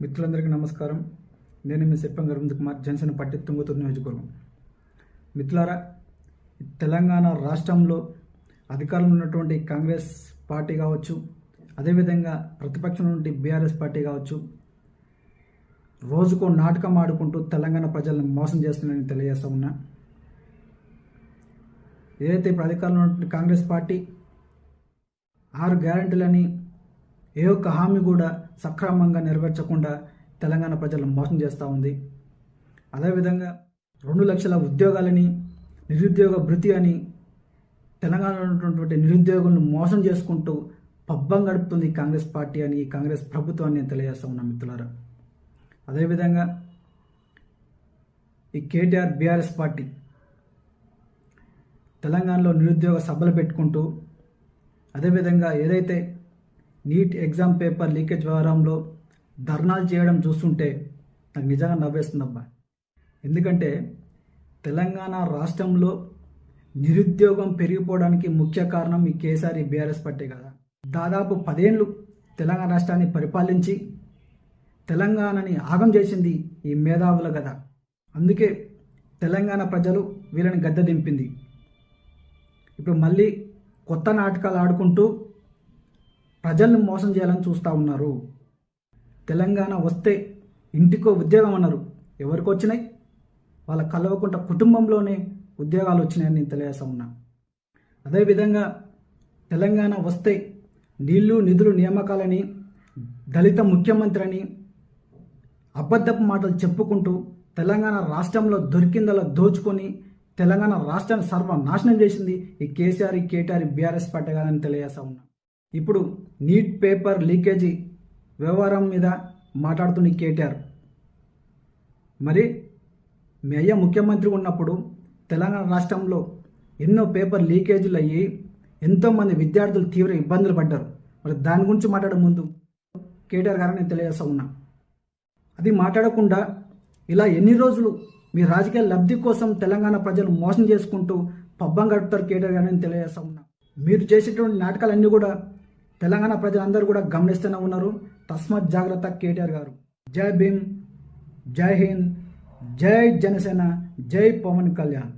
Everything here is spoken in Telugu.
మిత్రులందరికీ నమస్కారం. నేను మీ సిప్పంగి అరవింద్ కుమార్, జనసేన పార్టీ తుంగతుర్తి నియోజకవర్గం. మిత్రులారా, తెలంగాణ రాష్ట్రంలో అధికారంలో ఉన్నటువంటి కాంగ్రెస్ పార్టీ కావచ్చు, అదేవిధంగా ప్రతిపక్షం నుండి బీఆర్ఎస్ పార్టీ కావచ్చు, రోజుకో నాటకం ఆడుకుంటూ తెలంగాణ ప్రజలను మోసం చేస్తున్నారని తెలియజేస్తా ఉన్నా. ఏదైతే ఇప్పుడు అధికారంలో ఉన్నటువంటి కాంగ్రెస్ పార్టీ 6 గ్యారెంటీలని ఏ ఒక్క హామీ కూడా సక్రమంగా నెరవేర్చకుండా తెలంగాణ ప్రజలను మోసం చేస్తూ ఉంది. అదేవిధంగా 2 లక్షల ఉద్యోగాలని, నిరుద్యోగ భృతి అని తెలంగాణలో ఉన్నటువంటి నిరుద్యోగులను మోసం చేసుకుంటూ పబ్బం గడుపుతుంది కాంగ్రెస్ పార్టీ అని, కాంగ్రెస్ ప్రభుత్వాన్ని నేను తెలియజేస్తా ఉన్నాను మిత్రులారా. అదేవిధంగా ఈ కేటీఆర్ బీఆర్ఎస్ పార్టీ తెలంగాణలో నిరుద్యోగ సభలు పెట్టుకుంటూ, అదేవిధంగా ఏదైతే నీట్ ఎగ్జామ్ పేపర్ లీకేజ్ వ్యవహారంలో ధర్నాలు చేయడం చూస్తుంటే నాకు నిజంగా నవ్వేస్తుందబ్బా. ఎందుకంటే తెలంగాణ రాష్ట్రంలో నిరుద్యోగం పెరిగిపోవడానికి ముఖ్య కారణం ఈ కేసీఆర్ బీఆర్ఎస్ పార్టీ కదా. దాదాపు 10 ఏళ్ళు తెలంగాణ రాష్ట్రాన్ని పరిపాలించి తెలంగాణని ఆగం చేసింది ఈ మేధావుల కదా. అందుకే తెలంగాణ ప్రజలు వీళ్ళని గద్దె దింపింది. ఇప్పుడు మళ్ళీ కొత్త నాటకాలు ఆడుకుంటూ ప్రజల్ని మోసం చేయాలని చూస్తూ ఉన్నారు. తెలంగాణ వస్తే ఇంటికో ఉద్యోగం అన్నారు. ఎవరికి వచ్చినాయి? వాళ్ళ కలవకుండా కుటుంబంలోనే ఉద్యోగాలు వచ్చినాయని నేను తెలియజేస్తా ఉన్నా. అదేవిధంగా తెలంగాణ వస్తే నీళ్లు నిధులు నియామకాలని, దళిత ముఖ్యమంత్రి అని అబద్ధపు మాటలు చెప్పుకుంటూ తెలంగాణ రాష్ట్రంలో దొరికిందలా దోచుకొని తెలంగాణ రాష్ట్రాన్ని సర్వనాశనం చేసింది ఈ కేటీఆర్ బీఆర్ఎస్ పార్టీ కాదని తెలియజేస్తా ఉన్నా. ఇప్పుడు నీట్ పేపర్ లీకేజీ వ్యవహారం మీద మాట్లాడుతున్న కేటీఆర్, మరి మీ అయ్య ముఖ్యమంత్రి ఉన్నప్పుడు తెలంగాణ రాష్ట్రంలో ఎన్నో పేపర్ లీకేజీలు అయ్యి ఎంతోమంది విద్యార్థులు తీవ్ర ఇబ్బందులు పడ్డారు. మరి దాని గురించి మాట్లాడే ముందు కేటీఆర్ గారని నేను తెలియజేస్తా ఉన్నా. అది మాట్లాడకుండా ఇలా ఎన్ని రోజులు మీ రాజకీయ లబ్ధి కోసం తెలంగాణ ప్రజలు మోసం చేసుకుంటూ పబ్బం గడుపుతారు కేటీఆర్ గారని తెలియజేస్తా ఉన్నా. మీరు చేసేటువంటి నాటకాలన్నీ కూడా తెలంగాణ ప్రజలందరూ కూడా గమనిస్తూనే ఉన్నారు. తస్మాత్ జాగ్రత్త కేటీఆర్ గారు. జై భీమ్, జై హింద్, జై జనసేన, జై పవన్ కళ్యాణ్.